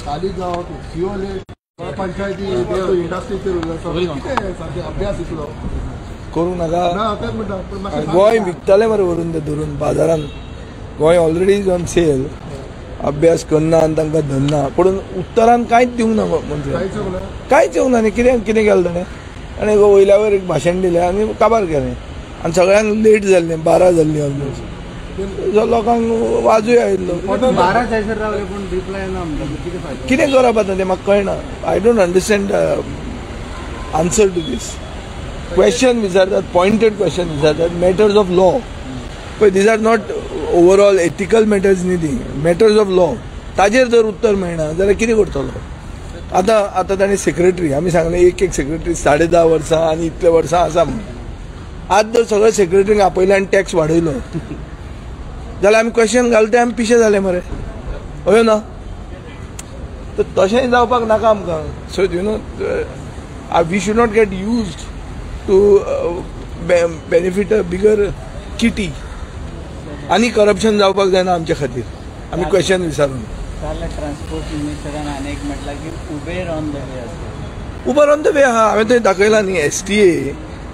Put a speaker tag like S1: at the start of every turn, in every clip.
S1: तालिगांव शिवोले पंचायती इंडस्ट्रीचेर उरला अभ्यास इतलो
S2: करूंक नाका. गोंय विकताले मरे व्हरून ते धरून बाजारान. Goa already is on sale. अभ्यास करना आनी तांकां धरना. पूण उत्तरान कांयच दिवंक ना मंत्री. कांयच येवंक ना न्ही. कितें केलें ताणें. ताणें वयल्या वयर एक भाशण दिलें आनी काबार केलें आनी सगळ्यांक लेट जाल्लें. 12 जाल्लीं ऑलमोस्ट. लोकांक वाजूय आयिल्लो. कितें करप आतां तें म्हाका कळना. I don't understand answer to this question विचारतात. पॉइंटेड क्वेश्चन विचारतात. मॅटर्स ऑफ लॉ पळय. These are not overall ethical matters न्ही ती. Matters of law. ताजेर जर उत्तर मेळना जाल्यार कितें करतलो. आतां ताणें सेक्रेटरी आमी सांगलें एक सेक्रेटरी 10.5 वर्सां आनी इतले वर्सां आसा म्हणून. आज जर सगळे सेक्रेटरीक आपयले आनी टॅक्स वाडयलो जाल्यार आमी क्वेश्चन घालता आमी पिशे जाले मरे. अयो ना. तर तशेंय जावपाक नाका आमकां. So you know we should not get used to benefit a bigger kitty. आनी करप्शन जावपाक जायना आमच्या खातीर. आमी क्वेश्चन विचारून.
S3: ट्रान्सपोर्ट मिनिस्टरान आनीक म्हटलां की उबेर ऑन द वे आसा.
S2: उबर ऑन द वे आहा. हांवें थंय दाखयलां न्ही.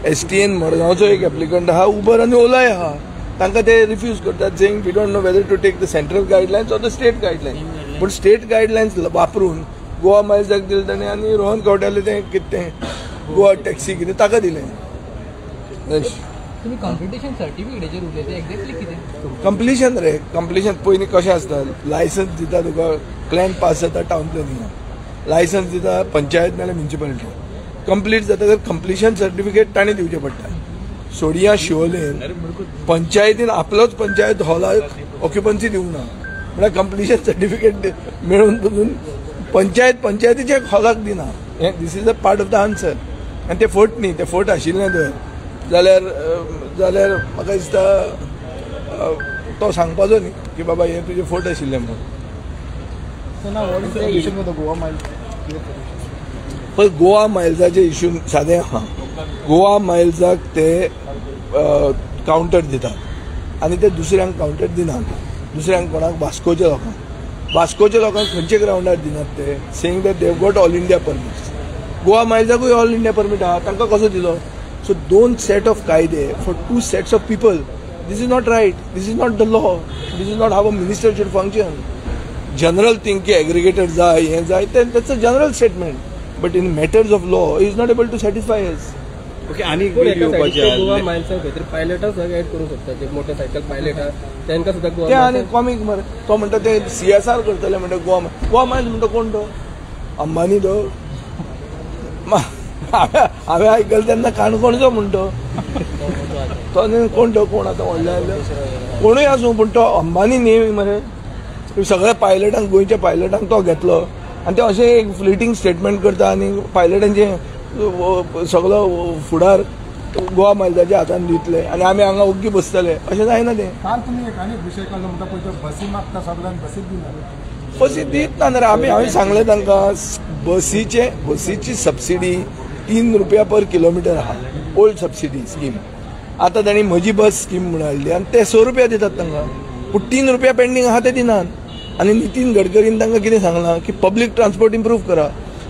S2: एसटीएन मडगांवचो एक एप्लिकंट आहा. उबर आनी ओलाय आहा. तांकां ते रिफ्यूज करतात saying we don't know whether to take the central guidelines or the state guidelines. पूण स्टेट गायडलायन्स वापरून गोवा मायल्साक दिलें ताणें आनी रोहन कवट्यालें तें कितें तें गोवा टॅक्सी कितें ताका दिलें.
S4: तुम्ही कॉम्पिटिशन सर्टिफिकेटाचेर उलयता एक्झॅक्टली कितें.
S2: कंप्लिशन रे. कंप्लिशन पयलीं कशें आसता. लायसन्स दिता तुका प्लॅन पास जाता टावन प्लॅनिंगाक. लायसन्स दिता पंचायत नाल्यार म्युनिसिपालिटी. कंप्लीट जाता तर कंप्लिशन सर्टिफिकेट ताणें दिवचें पडटा. सोडिया शिवोलेन पंचायतीन आपलोच पंचायत हॉलाक ऑक्युपन्सी दिवंक ना म्हळ्यार कंप्लिशन सर्टिफिकेट मेळून पासून पंचायतीच्या हॉलाक दिना. This is a part of the answer. आनी ते फट न्ही. ते फट आशिल्लें थंय जाल्यार म्हाका दिसता तो सांगपाचो न्ही की बाबा हें तुजें फट आशिल्लें म्हणून. पळय गोवा मायल्साचे इश्यू सादें आहा. गोवा मायल्साक ते कावंटर दितात आनी ते दुसऱ्यांक कावंटर दिनात. दुसऱ्यांक कोणाक वास्कोच्या लोकांक खंयचे ग्रावंडार दिनात ते saying that they got all India permits. Goa मायल्साकूय ऑल इंडिया परमीट आहा. तांकां कसो दिलो. सो 2 सेट ऑफ कायदे for 2 sets of people. This is not right. This is not the law. This is not how a minister should function. General thing की aggregated जाय हें जाय that's a general statement. But in matters of law is not able to satisfy us.
S5: Okay. आणि गोवा मायल्सा भितर पायलटां सगळें add करूंक शकता. एक मोटरसायकल पायलट आहा तांकां सुद्दां गोवा.
S2: ते आनी कॉमीक मरे. तो म्हणटा ते CSR करतले म्हणटा गोवा मायल्स म्हणटा कोण तो अंबानी तो. हांवें आयकलें तेन्ना काणकोणचो म्हणटो तो न्ही. कोण तो कोण आतां व्हडले कोणूय आसूं पूण तो अंबानी न्ही मरे. सगळ्या पायलटांक गोंयच्या पायलटांक तो घेतलो आनी ते अशें एक फ्लिटींग स्टेटमेंट करता आनी पायलटांचे सगळो फुडार गोवा मायल्साच्या हातान दितले आनी आमी हांगा ओग्गी बसतले अशें जायना तें.
S1: तुमी एक आनी विशय काडलो म्हणटा पळय बसी मागता सगळ्यांक बसीक दिना.
S2: बसी दित ना रे. हांवें सांगलें तांकां बसीची सबसिडी 3 रुपया पर किलोमिटर आहा. Old subsidy scheme. आतां तांणी म्हजी बस स्कीम म्हणून हाडली आनी ते 100 रुपया दितात तांकां. पूण 3 रुपया पेंडींग आहा ते दिनात. आनी नितीन गडकरीन तांकां कितें सांगलां की पब्लीक ट्रान्सपोर्ट इम्प्रूव करा.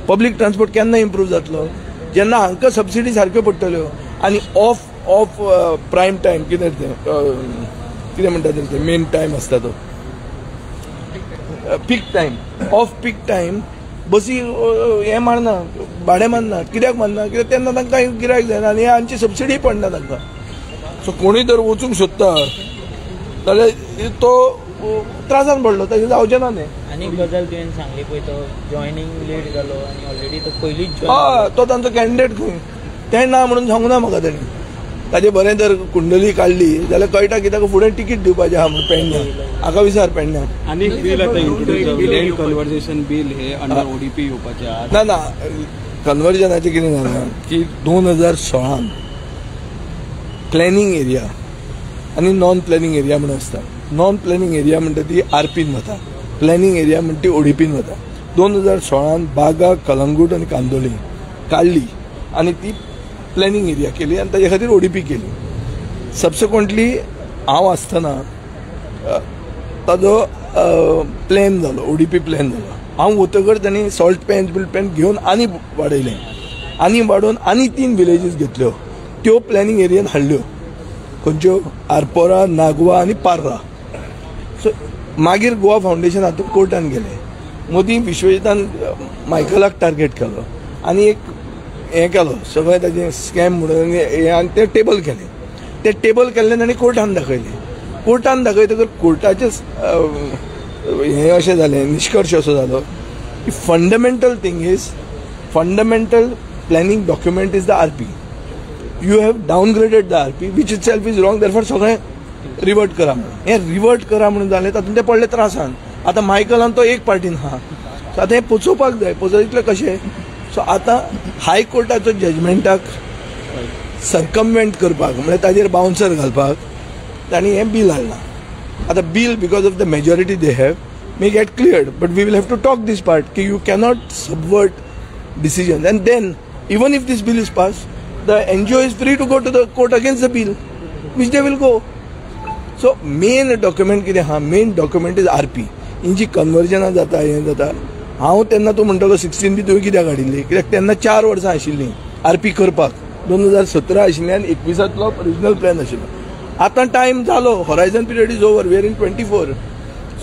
S2: पब्लीक ट्रान्सपोर्ट केन्ना इम्प्रूव जातलो जेन्ना हांकां सबसिडी सारक्यो पडटल्यो आनी ऑफ प्रायम टायम कितें म्हणटा ते मेन टायम आसता तो पीक टायम. ऑफ पीक टायम बसी हें मारना भाडें मारना. कित्याक मारना कित्याक तेन्ना तांकां गिरायक जायना आनी हांची सबसिडी पडना तांकां. सो कोणूय जर वचूंक सोदता जाल्यार तो त्रासान पडलो तशें जावचें ना न्ही.
S3: आनी गजाल तुवें सांगली पळय तो जॉयनींग लेट जालो आनी ऑलरेडी तो पयलींच
S2: तो तांचो कॅन्डिडेट खंय तें ना म्हणून सांगूं ना म्हाका ताणें. ताजे बरें जर कुंडली काडली जाल्यार कळटा की ताका फुडें तिकीट दिवपाचें आहा म्हणून पेडण्यां. हाका विचार पेडण्यां.
S5: आनी बील आतां इंट्रोड्यूस कन्वर्जेशन बील हे अंडर ODP येवपाचें आहा.
S2: ना कन्वर्जनाचें कितें जालां की 2016 प्लॅनिंग एरिया आनी नॉन प्लॅनिंग एरिया म्हणून आसता. नॉन प्लॅनिंग एरिया म्हणटा ती RPन वता. प्लॅनिंग एरिया म्हणटा ती ODPन वता. 2016 बागा कलंगूट आनी कांदोळी काडली आनी ती प्लॅनिंग एरिया केली आनी ताजे खातीर ODP केली. सबसिक्वंटली हांव आसतना ताजो प्लॅन जालो ODP प्लॅन जालो. हांव वतकर त्यांनी सॉल्ट पेन घेऊन आनी वाडयलें, आनी वाडोवन आनी 3 विलेजीस घेतल्यो, त्यो प्लॅनिंग एरियेन हाडल्यो, खंयच्यो आरपोरा, नागवा आनी पार्रा. सो मागीर गोवा फावंडेशन हातूंत कोर्टान गेले. मोदी विश्वजितान मायकलाक टार्गेट केलो आनी एक हें केलो, सगळें ताजें स्कॅम म्हणून आनी तें टेबल केलें. तें टेबल केल्लें तांणी कोर्टान दाखयलें. कोर्टान दाखयतकर कोर्टाचें हें अशें जालें, निश्कर्श असो जालो की fundamental thing is, fundamental planning document is the RP. You have downgraded the RP which itself is wrong, therefore सगळें रिवर्ट करा म्हणून. हें रिवर्ट करा म्हणून जालें, तातूंत ते पडले त्रासान. आतां मायकलान तो एक पार्टीन आहा, सो आतां हें पोचोवपाक जाय. पोचयतले कशें? सो आतां हायकोर्टाचो जजमेंटाक सर्कमवेंट करपाक, म्हळ्यार ताजेर बाउन्सर घालपाक तांणी हें बील हाडलां. आतां bill because of the majority they have may get cleared, but we will have to talk this part की you cannot subvert decision. And then even if this bill is pass, the NGO is free to go to the court against the bill, which they will go. So main document कितें आहा? Main document is RP. ही जी कन्वर्जनां जाता, हें जाता, हांव तेन्ना तूं म्हणटलो 16 बी तुवें कित्याक हाडिल्ली? कित्याक तेन्ना 4 वर्सां आशिल्लीं आरपी करपाक. 2017 आशिल्लें आनी 21 रिजनल प्लॅन आशिल्लो. आतां टायम जालो, horizon period is over, we are in 24.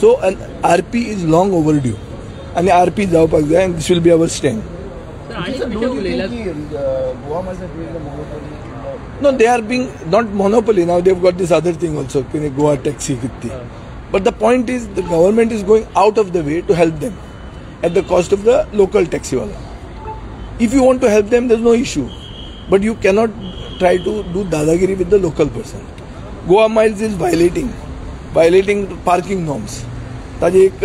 S2: So RP is long overdue आनी आरपी जावपाक जाय, आनी this will be our stand. No, they are being not monopoly now. They've got this other thing also, Goa taxi kitti. But the point is, the government is going out of the way to help them at the cost of the local taxi wala. If you want to help them, there's no issue. But you cannot try to do dadagiri with the local person. Goa Miles is violating parking norms. ताजे एक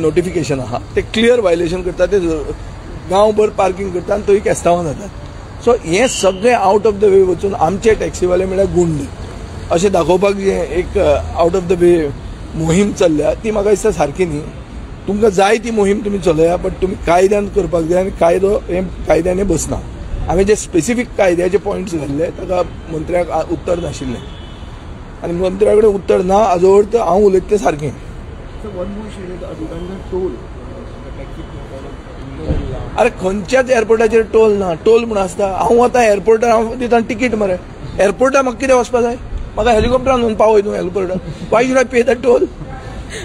S2: notification आहा, ते clear violation करता, ते गांवभर parking करता आनी थंय केस्तांवां जातात. सो हें सगळें आउट ऑफ द वे वचून आमचे टॅक्सीवाले म्हळ्यार गुंड अशें दाखोवपाक जे एक आउट ऑफ द वे मोहीम चल्ल्या, ती म्हाका दिसता सारकी न्ही. तुमकां जाय ती मोहीम तुमी चलया, बट तुमी कायद्यान करपाक जाय, आनी कायदो हें कायद्यान बसना. हांवें जे स्पेसिफीक कायद्याचे पॉयंट्स घाल्ले ताका मंत्र्याक उत्तर नाशिल्लें, आनी मंत्र्या कडेन उत्तर ना हाजो अर्थ हांव उलयता तें सारकें. अरे खंयच्याच एअरपोर्टाचेर टोल ना. टोल म्हूण आसता. हांव वता एअरपोर्टार, हांव दिता तिकीट मरे. एअरपोर्टार म्हाका कितें वचपा जाय? म्हाका हेलिकॉप्टरान व्हरून पावय तूं एअरपोर्टार. Why should I pay the toll?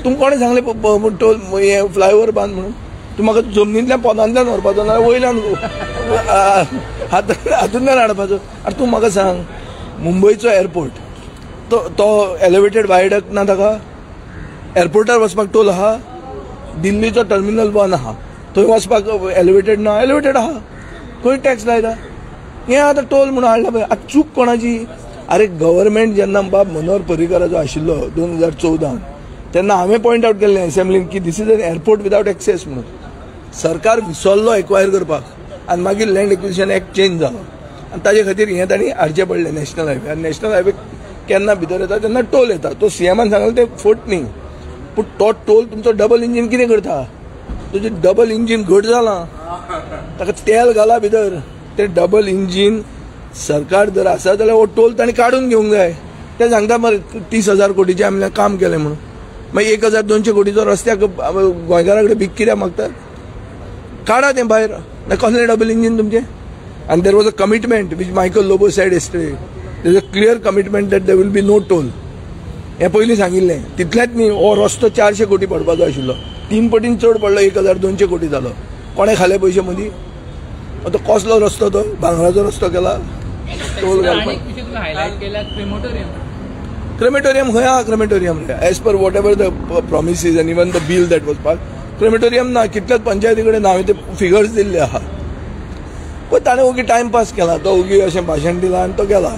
S2: तुमकां कोणें सांगलें टोल हें फ्लायओवर बांद म्हणून? तूं म्हाका जमनींतल्यान पोंदांतल्यान व्हरपाचो ना वयल्यान हातूंतल्यान हाडपाचो? आनी तूं म्हाका सांग, मुंबयचो एअरपोर्ट तो एलिवेटेड वायडक्ट ना ताका? एअरपोर्टार वचपाक टोल आहा? दिल्लीचो टर्मिनल 1 आहा, थंय वचपाक एलिवेटेड ना? एलिवेटेड आहा, खंय टॅक्स लायता? हें आतां टोल म्हणून हाडला पळय. आतां चूक कोणाची? अरे गव्हर्मेंट जेन्ना बाब मनोहर पर्रीकाराचो आशिल्लो 2014, तेन्ना हांवें पॉयंट आवट केल्लें एसेंब्लीन की this is an airport without access म्हणून. सरकार विसरलो एक्वायर करपाक, आनी मागीर लँड एक्विजिशन एक्ट चेंज जालो, आनी ताजे खातीर हें तांणी हाडचें पडलें नॅशनल हायवे. आनी नॅशनल हायवे केन्ना भितर येता तेन्ना टोल येता. तो CMन सांगलें तें फट न्ही, पूण तो टोल तुमचो डबल इंजीन कितें करता? तुजें डबल इंजीन घट जालां, ताका तेल घाला भितर. तें डबल इंजीन सरकार जर आसा जाल्यार हो टोल तांणी काडून घेवंक जाय. ते सांगता मरे 30,000 कोटीचें आमी काम केलें म्हणून. मागीर 1,200 कोटीचो रस्त्याक गोंयकारा कडेन भीक कित्याक मागतात? काडा तें भायर. कसलें डबल इंजीन तुमचें? आनी there was a commitment which Michael Lobo said yesterday. There is a clear commitment that there will be no toll. हें पयलीं सांगिल्लें. तितलेंच न्ही, हो रस्तो 400 कोटी पडपाचो आशिल्लो, 3 पटीन चड पडलो, 1,200 कोटी जालो. कोणें खाले पयशे मदीं? तो कसलो रस्तो? तो भांगराचो रस्तो केला टोल घालपाक. क्रेमेटोरियम खंय आहा? Crematorium as per what ever the promises end even the bill that was pass, crematorium ना. कितल्याच पंचायती कडेन हांवें ते फिगर्स दिल्ले आहा. पण ताणें ओगी टायमपास केला, तो ओगी अशें भाशण दिलां आनी तो गेला.